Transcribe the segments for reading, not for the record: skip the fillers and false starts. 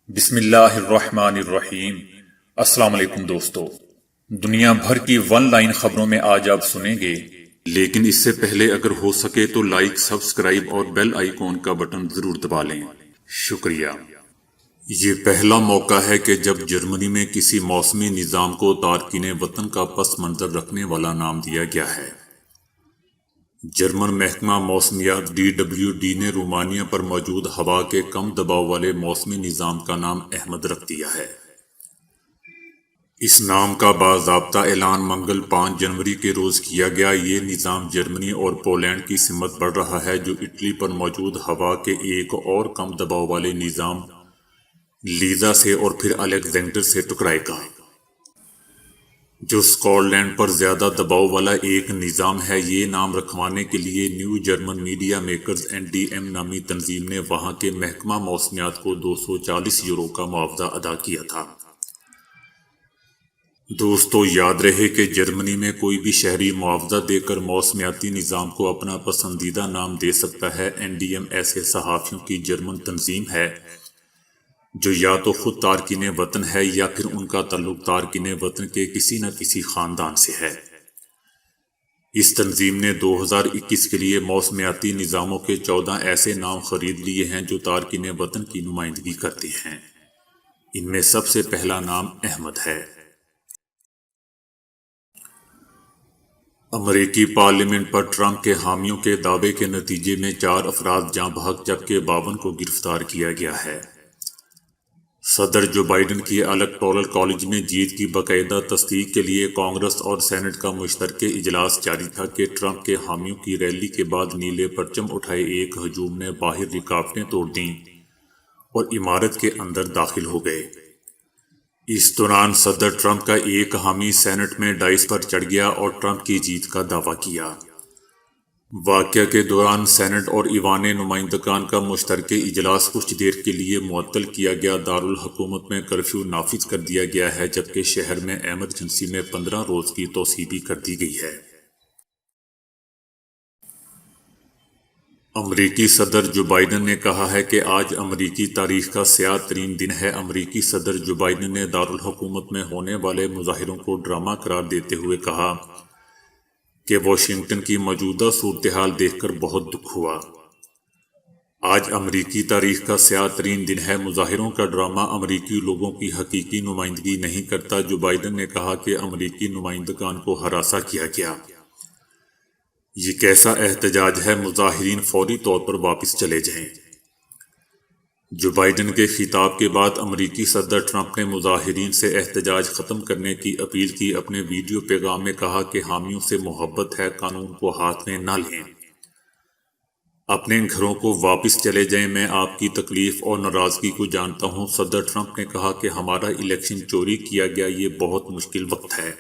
بسم اللہ الرحمن الرحیم۔ السلام علیکم دوستو، دنیا بھر کی ون لائن خبروں میں آج آپ سنیں گے، لیکن اس سے پہلے اگر ہو سکے تو لائک، سبسکرائب اور بیل آئیکن کا بٹن ضرور دبا لیں۔ شکریہ۔ یہ پہلا موقع ہے کہ جب جرمنی میں کسی موسمی نظام کو تارکین وطن کا پس منظر رکھنے والا نام دیا گیا ہے۔ جرمن محکمہ موسمیات DWD نے رومانیہ پر موجود ہوا کے کم دباؤ والے موسمی نظام کا نام احمد رکھ دیا ہے۔ اس نام کا باضابطہ اعلان منگل 5 جنوری کے روز کیا گیا۔ یہ نظام جرمنی اور پولینڈ کی سمت بڑھ رہا ہے، جو اٹلی پر موجود ہوا کے ایک اور کم دباؤ والے نظام لیزا سے اور پھر الیگزینڈر سے ٹکرائے گا، جو اسکاٹ لینڈ پر زیادہ دباؤ والا ایک نظام ہے۔ یہ نام رکھوانے کے لیے new German media makers NDM نامی تنظیم نے وہاں کے محکمہ موسمیات کو 240 یورو کا معاوضہ ادا کیا تھا۔ دوستو، یاد رہے کہ جرمنی میں کوئی بھی شہری معاوضہ دے کر موسمیاتی نظام کو اپنا پسندیدہ نام دے سکتا ہے۔ NDM ایسے صحافیوں کی جرمن تنظیم ہے جو یا تو خود تارکین وطن ہے یا پھر ان کا تعلق تارکین وطن کے کسی نہ کسی خاندان سے ہے۔ اس تنظیم نے 2021 کے لیے موسمیاتی نظاموں کے 14 ایسے نام خرید لیے ہیں جو تارکین وطن کی نمائندگی کرتے ہیں۔ ان میں سب سے پہلا نام احمد ہے۔ امریکی پارلیمنٹ پر ٹرمپ کے حامیوں کے دعوے کے نتیجے میں 4 افراد جاں بحق جبکہ 52 کو گرفتار کیا گیا ہے۔ صدر جو بائیڈن کی الیکٹورل کالج میں جیت کی باقاعدہ تصدیق کے لیے کانگریس اور سینٹ کا مشترکہ اجلاس جاری تھا کہ ٹرمپ کے حامیوں کی ریلی کے بعد نیلے پرچم اٹھائے ایک ہجوم نے باہر رکاوٹیں توڑ دیں اور عمارت کے اندر داخل ہو گئے۔ اس دوران صدر ٹرمپ کا ایک حامی سینٹ میں ڈائس پر چڑھ گیا اور ٹرمپ کی جیت کا دعویٰ کیا۔ واقعہ کے دوران سینٹ اور ایوان نمائندگان کا مشترکہ اجلاس کچھ دیر کے لیے معطل کیا گیا۔ دارالحکومت میں کرفیو نافذ کر دیا گیا ہے جبکہ شہر میں ایمرجنسی میں 15 روز کی توسیع بھی کر دی گئی ہے۔ امریکی صدر جو بائیڈن نے کہا ہے کہ آج امریکی تاریخ کا سیاہ ترین دن ہے۔ امریکی صدر جو بائیڈن نے دارالحکومت میں ہونے والے مظاہروں کو ڈرامہ قرار دیتے ہوئے کہا کہ واشنگٹن کی موجودہ صورتحال دیکھ کر بہت دکھ ہوا۔ آج امریکی تاریخ کا سیاہ ترین دن ہے۔ مظاہروں کا ڈرامہ امریکی لوگوں کی حقیقی نمائندگی نہیں کرتا۔ جو بائیڈن نے کہا کہ امریکی نمائندگان کو ہراساں کیا گیا۔ یہ کیسا احتجاج ہے؟ مظاہرین فوری طور پر واپس چلے جائیں۔ جو بائیڈن کے خطاب کے بعد امریکی صدر ٹرمپ نے مظاہرین سے احتجاج ختم کرنے کی اپیل کی۔ اپنے ویڈیو پیغام میں کہا کہ حامیوں سے محبت ہے، قانون کو ہاتھ میں نہ لیں، اپنے گھروں کو واپس چلے جائیں۔ میں آپ کی تکلیف اور ناراضگی کو جانتا ہوں۔ صدر ٹرمپ نے کہا کہ ہمارا الیکشن چوری کیا گیا، یہ بہت مشکل وقت ہے،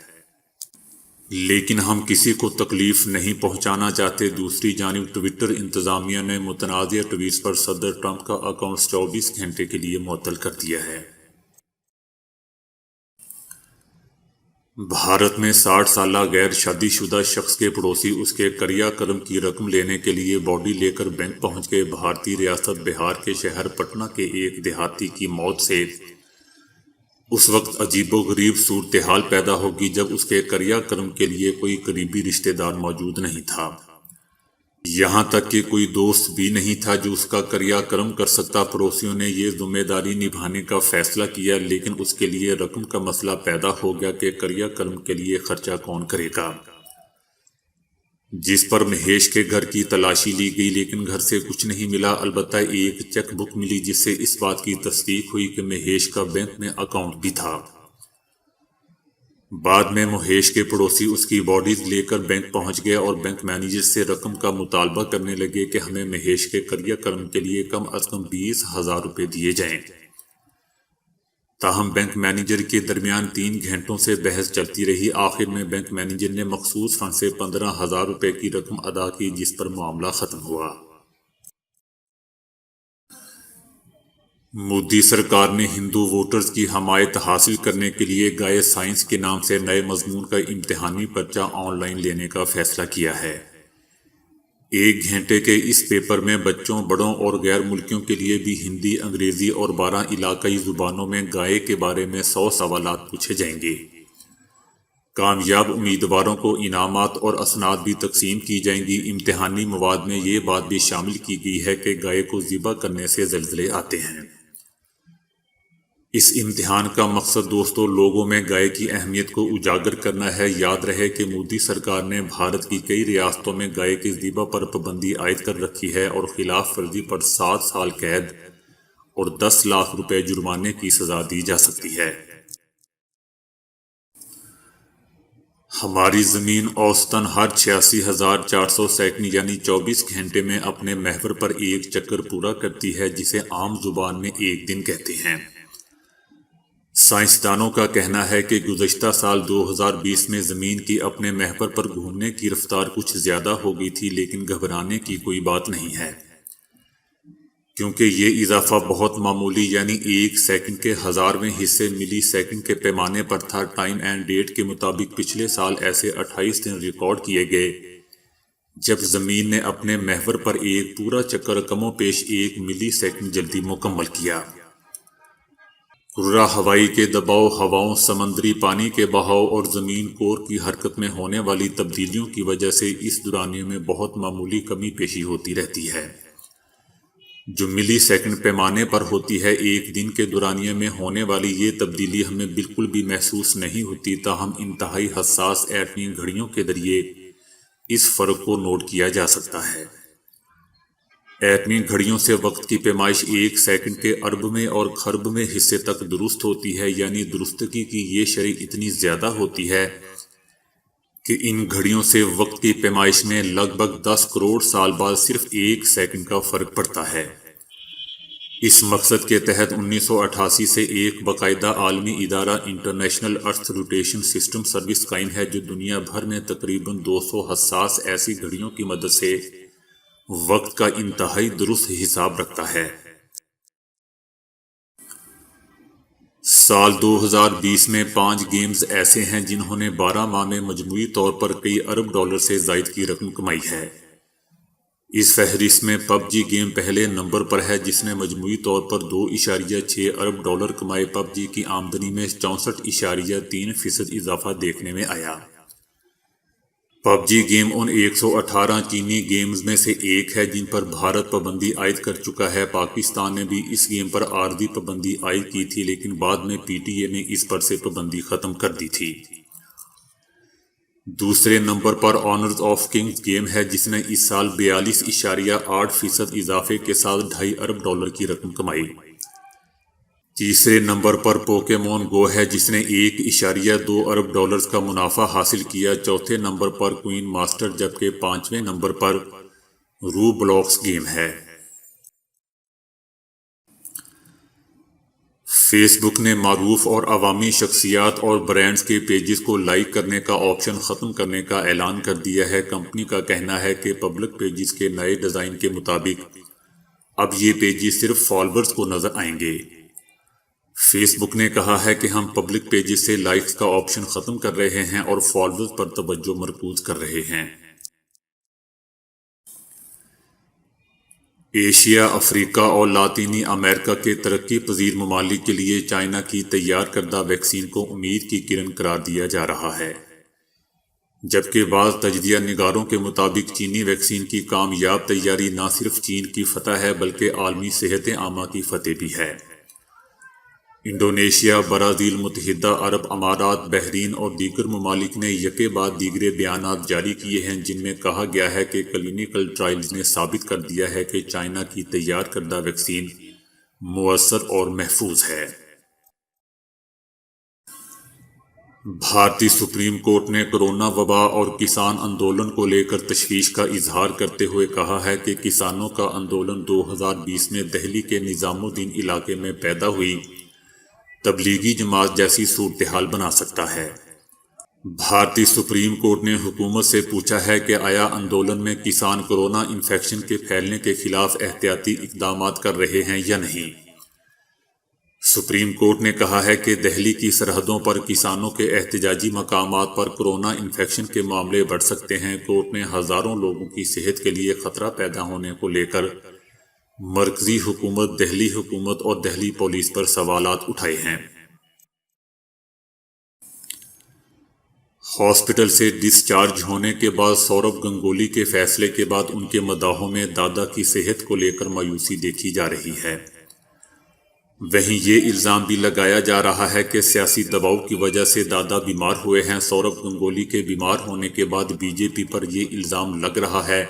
لیکن ہم کسی کو تکلیف نہیں پہنچانا چاہتے۔ دوسری جانب ٹویٹر انتظامیہ نے متنازع ٹویٹس پر صدر ٹرمپ کا اکاؤنٹ 24 گھنٹے کے لیے معطل کر دیا ہے۔ بھارت میں 60 سالہ غیر شادی شدہ شخص کے پڑوسی اس کے کریا کرم کی رقم لینے کے لیے باڈی لے کر بینک پہنچ گئے۔ بھارتی ریاست بہار کے شہر پٹنہ کے ایک دیہاتی کی موت سے اس وقت عجیب و غریب صورتحال پیدا ہوگی جب اس کے کریا کرم کے لیے کوئی قریبی رشتہ دار موجود نہیں تھا، یہاں تک کہ کوئی دوست بھی نہیں تھا جو اس کا کریا کرم کر سکتا۔ پڑوسیوں نے یہ ذمہ داری نبھانے کا فیصلہ کیا، لیکن اس کے لیے رقم کا مسئلہ پیدا ہو گیا کہ کریا کرم کے لیے خرچہ کون کرے گا، جس پر مہیش کے گھر کی تلاشی لی گئی لیکن گھر سے کچھ نہیں ملا، البتہ ایک چیک بک ملی جس سے اس بات کی تصدیق ہوئی کہ مہیش کا بینک میں اکاؤنٹ بھی تھا۔ بعد میں مہیش کے پڑوسی اس کی باڈی لے کر بینک پہنچ گئے اور بینک مینیجر سے رقم کا مطالبہ کرنے لگے کہ ہمیں مہیش کے کریا کرم کے لیے کم از کم 20,000 روپے دیے جائیں۔ تاہم بینک مینیجر کے درمیان 3 گھنٹوں سے بحث چلتی رہی۔ آخر میں بینک مینیجر نے مخصوص فنڈ سے 15,000 روپے کی رقم ادا کی، جس پر معاملہ ختم ہوا۔ مودی سرکار نے ہندو ووٹرز کی حمایت حاصل کرنے کے لیے گائے سائنس کے نام سے نئے مضمون کا امتحانی پرچہ آن لائن لینے کا فیصلہ کیا ہے۔ 1 گھنٹے کے اس پیپر میں بچوں، بڑوں اور غیر ملکیوں کے لیے بھی ہندی، انگریزی اور 12 علاقائی زبانوں میں گائے کے بارے میں 100 سوالات پوچھے جائیں گے۔ کامیاب امیدواروں کو انعامات اور اسناد بھی تقسیم کی جائیں گی۔ امتحانی مواد میں یہ بات بھی شامل کی گئی ہے کہ گائے کو ذبح کرنے سے زلزلے آتے ہیں۔ اس امتحان کا مقصد دوستو لوگوں میں گائے کی اہمیت کو اجاگر کرنا ہے۔ یاد رہے کہ مودی سرکار نے بھارت کی کئی ریاستوں میں گائے کے ذبح پر پابندی عائد کر رکھی ہے اور خلاف ورزی پر 7 سال قید اور 10 لاکھ روپے جرمانے کی سزا دی جا سکتی ہے۔ ہماری زمین اوسطاً ہر 86,400 سیکنڈ یعنی 24 گھنٹے میں اپنے محور پر ایک چکر پورا کرتی ہے، جسے عام زبان میں ایک دن کہتے ہیں۔ سائنسدانوں کا کہنا ہے کہ گزشتہ سال 2020 میں زمین کی اپنے محور پر گھومنے کی رفتار کچھ زیادہ ہو گئی تھی، لیکن گھبرانے کی کوئی بات نہیں ہے، کیونکہ یہ اضافہ بہت معمولی یعنی 1 سیکنڈ کے 1000ویں حصے ملی سیکنڈ کے پیمانے پر تھا۔ ٹائم اینڈ ڈیٹ کے مطابق پچھلے سال ایسے 28 دن ریکارڈ کیے گئے جب زمین نے اپنے محور پر ایک پورا چکر کم و بیش 1 ملی سیکنڈ جلدی مکمل کیا۔ کرہ ہوائی کے دباؤ، ہواؤں، سمندری پانی کے بہاؤ اور زمین کور کی حرکت میں ہونے والی تبدیلیوں کی وجہ سے اس دورانیے میں بہت معمولی کمی پیشی ہوتی رہتی ہے، جو ملی سیکنڈ پیمانے پر ہوتی ہے۔ ایک دن کے دورانیے میں ہونے والی یہ تبدیلی ہمیں بالکل بھی محسوس نہیں ہوتی، تاہم انتہائی حساس ایٹمی گھڑیوں کے ذریعے اس فرق کو نوٹ کیا جا سکتا ہے۔ ایٹمی گھڑیوں سے وقت کی پیمائش 1 سیکنڈ کے اربویں اور کھربویں حصے تک درست ہوتی ہے، یعنی درستگی کی یہ شرح اتنی زیادہ ہوتی ہے کہ ان گھڑیوں سے وقت کی پیمائش میں لگ بھگ 10 کروڑ سال بعد صرف 1 سیکنڈ کا فرق پڑتا ہے۔ اس مقصد کے تحت 1988 سے ایک باقاعدہ عالمی ادارہ انٹرنیشنل ارتھ روٹیشن سسٹم سروس قائم ہے، جو دنیا بھر میں تقریباً 200 حساس ایسی گھڑیوں کی مدد سے وقت کا انتہائی درست حساب رکھتا ہے۔ سال 2020 میں 5 گیمز ایسے ہیں جنہوں نے 12 ماہ میں مجموعی طور پر کئی ارب ڈالر سے زائد کی رقم کمائی ہے۔ اس فہرست میں پب جی گیم پہلے نمبر پر ہے، جس نے مجموعی طور پر 2.6 ارب ڈالر کمائے۔ پب جی کی آمدنی میں 64.3% اضافہ دیکھنے میں آیا۔ پب جی گیم ان 118 چینی گیمز میں سے ایک ہے جن پر بھارت پابندی عائد کر چکا ہے۔ پاکستان نے بھی اس گیم پر عارضی پابندی عائد کی تھی، لیکن بعد میں پی ٹی اے نے اس پر سے پابندی ختم کر دی تھی۔ دوسرے نمبر پر آنرز آف کنگز گیم ہے، جس نے اس سال 42.8% اضافے کے ساتھ 2.5 ارب ڈالر کی رقم کمائی۔ تیسرے نمبر پر پوکیمون گو ہے، جس نے 1.2 ارب ڈالرز کا منافع حاصل کیا۔ چوتھے نمبر پر کوئن ماسٹر، جبکہ 5ویں نمبر پر رو بلاکس گیم ہے۔ فیس بک نے معروف اور عوامی شخصیات اور برانڈز کے پیجز کو لائک کرنے کا آپشن ختم کرنے کا اعلان کر دیا ہے۔ کمپنی کا کہنا ہے کہ پبلک پیجز کے نئے ڈیزائن کے مطابق اب یہ پیجز صرف فالوورز کو نظر آئیں گے۔ فیس بک نے کہا ہے کہ ہم پبلک پیجز سے لائکس کا آپشن ختم کر رہے ہیں اور فالوورز پر توجہ مرکوز کر رہے ہیں۔ ایشیا، افریقہ اور لاطینی امریکہ کے ترقی پذیر ممالک کے لیے چائنا کی تیار کردہ ویکسین کو امید کی کرن قرار دیا جا رہا ہے، جبکہ بعض تجزیہ نگاروں کے مطابق چینی ویکسین کی کامیاب تیاری نہ صرف چین کی فتح ہے بلکہ عالمی صحت عامہ کی فتح بھی ہے۔ انڈونیشیا، برازیل، متحدہ عرب امارات، بحرین اور دیگر ممالک نے یکے بعد دیگرے بیانات جاری کیے ہیں، جن میں کہا گیا ہے کہ کلینیکل ٹرائلز نے ثابت کر دیا ہے کہ چائنا کی تیار کردہ ویکسین مؤثر اور محفوظ ہے۔ بھارتی سپریم کورٹ نے کرونا وبا اور کسان آندولن کو لے کر تشویش کا اظہار کرتے ہوئے کہا ہے کہ کسانوں کا آندولن 2020 میں دہلی کے نظام الدین علاقے میں پیدا ہوئی تبلیغی جماعت جیسی صورتحال بنا سکتا ہے۔ بھارتی سپریم کورٹ نے حکومت سے پوچھا ہے کہ آیا آندولن میں کسان کورونا انفیکشن کے پھیلنے کے خلاف احتیاطی اقدامات کر رہے ہیں یا نہیں۔ سپریم کورٹ نے کہا ہے کہ دہلی کی سرحدوں پر کسانوں کے احتجاجی مقامات پر کورونا انفیکشن کے معاملے بڑھ سکتے ہیں۔ کورٹ نے ہزاروں لوگوں کی صحت کے لیے خطرہ پیدا ہونے کو لے کر مرکزی حکومت، دہلی حکومت اور دہلی پولیس پر سوالات اٹھائے ہیں۔ ہاسپٹل سے ڈسچارج ہونے کے بعد سوربھ گنگولی کے فیصلے کے بعد ان کے مداحوں میں دادا کی صحت کو لے کر مایوسی دیکھی جا رہی ہے۔ وہیں یہ الزام بھی لگایا جا رہا ہے کہ سیاسی دباؤ کی وجہ سے دادا بیمار ہوئے ہیں۔ سوربھ گنگولی کے بیمار ہونے کے بعد بی جے پی پر یہ الزام لگ رہا ہے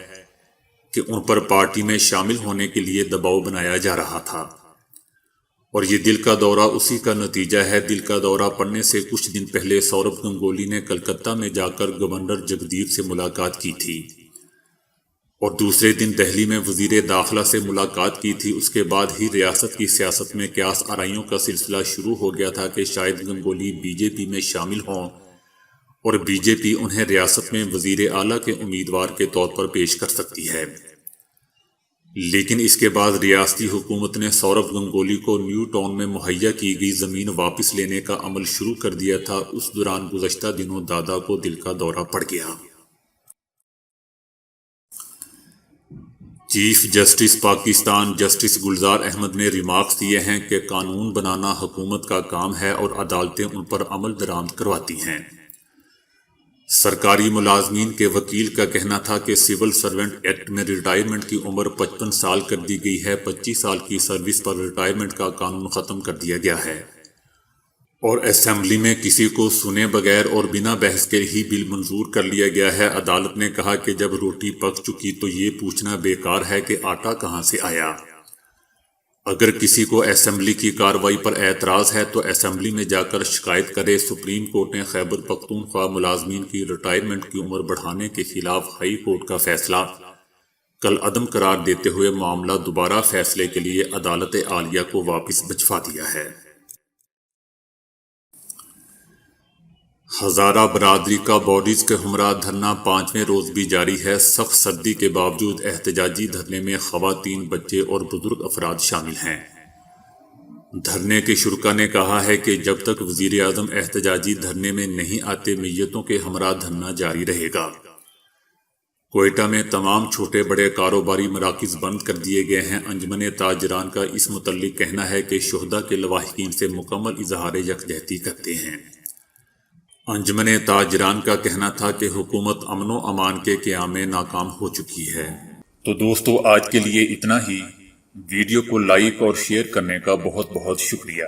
کہ ان پر پارٹی میں شامل ہونے کے لیے دباؤ بنایا جا رہا تھا، اور یہ دل کا دورہ اسی کا نتیجہ ہے۔ دل کا دورہ پڑنے سے کچھ دن پہلے سوربھ گنگولی نے کلکتہ میں جا کر گورنر جگدیپ سے ملاقات کی تھی اور دوسرے دن دہلی میں وزیر داخلہ سے ملاقات کی تھی۔ اس کے بعد ہی ریاست کی سیاست میں قیاس آرائیوں کا سلسلہ شروع ہو گیا تھا کہ شاید گنگولی بی جے پی میں شامل ہوں اور بی جے پی انہیں ریاست میں وزیر اعلیٰ کے امیدوار کے طور پر پیش کر سکتی ہے۔ لیکن اس کے بعد ریاستی حکومت نے سوربھ گنگولی کو نیو ٹاؤن میں مہیا کی گئی زمین واپس لینے کا عمل شروع کر دیا تھا۔ اس دوران گزشتہ دنوں دادا کو دل کا دورہ پڑ گیا۔ Chief justice Pakistan justice Gulzar Ahmed نے ریمارکس دیے ہیں کہ قانون بنانا حکومت کا کام ہے اور عدالتیں ان پر عمل درآمد کرواتی ہیں۔ سرکاری ملازمین کے وکیل کا کہنا تھا کہ سول سرونٹ ایکٹ میں ریٹائرمنٹ کی عمر 55 سال کر دی گئی ہے۔ 25 سال کی سروس پر ریٹائرمنٹ کا قانون ختم کر دیا گیا ہے، اور اسمبلی میں کسی کو سنے بغیر اور بنا بحث کے ہی بل منظور کر لیا گیا ہے۔ عدالت نے کہا کہ جب روٹی پک چکی تو یہ پوچھنا بیکار ہے کہ آٹا کہاں سے آیا۔ اگر کسی کو اسمبلی کی کارروائی پر اعتراض ہے تو اسمبلی میں جا کر شکایت کرے۔ سپریم کورٹ نے خیبر پختونخوا ملازمین کی ریٹائرمنٹ کی عمر بڑھانے کے خلاف ہائی کورٹ کا فیصلہ کل عدم قرار دیتے ہوئے معاملہ دوبارہ فیصلے کے لیے عدالت عالیہ کو واپس بھجوا دیا ہے۔ ہزارہ برادری کا باڈیز کے ہمراہ دھرنا 5ویں روز بھی جاری ہے۔ سخت سردی کے باوجود احتجاجی دھرنے میں خواتین، بچے اور بزرگ افراد شامل ہیں۔ دھرنے کے شرکا نے کہا ہے کہ جب تک وزیر اعظم احتجاجی دھرنے میں نہیں آتے میتوں کے ہمراہ دھرنا جاری رہے گا۔ کوئٹہ میں تمام چھوٹے بڑے کاروباری مراکز بند کر دیے گئے ہیں۔ انجمن تاجران کا اس متعلق کہنا ہے کہ شہداء کے لواحقین سے مکمل اظہار یکجہتی کرتے ہیں۔ انجمن تاجران کا کہنا تھا کہ حکومت امن و امان کے قیام میں ناکام ہو چکی ہے۔ تو دوستو، آج کے لیے اتنا ہی۔ ویڈیو کو لائک اور شیئر کرنے کا بہت بہت شکریہ۔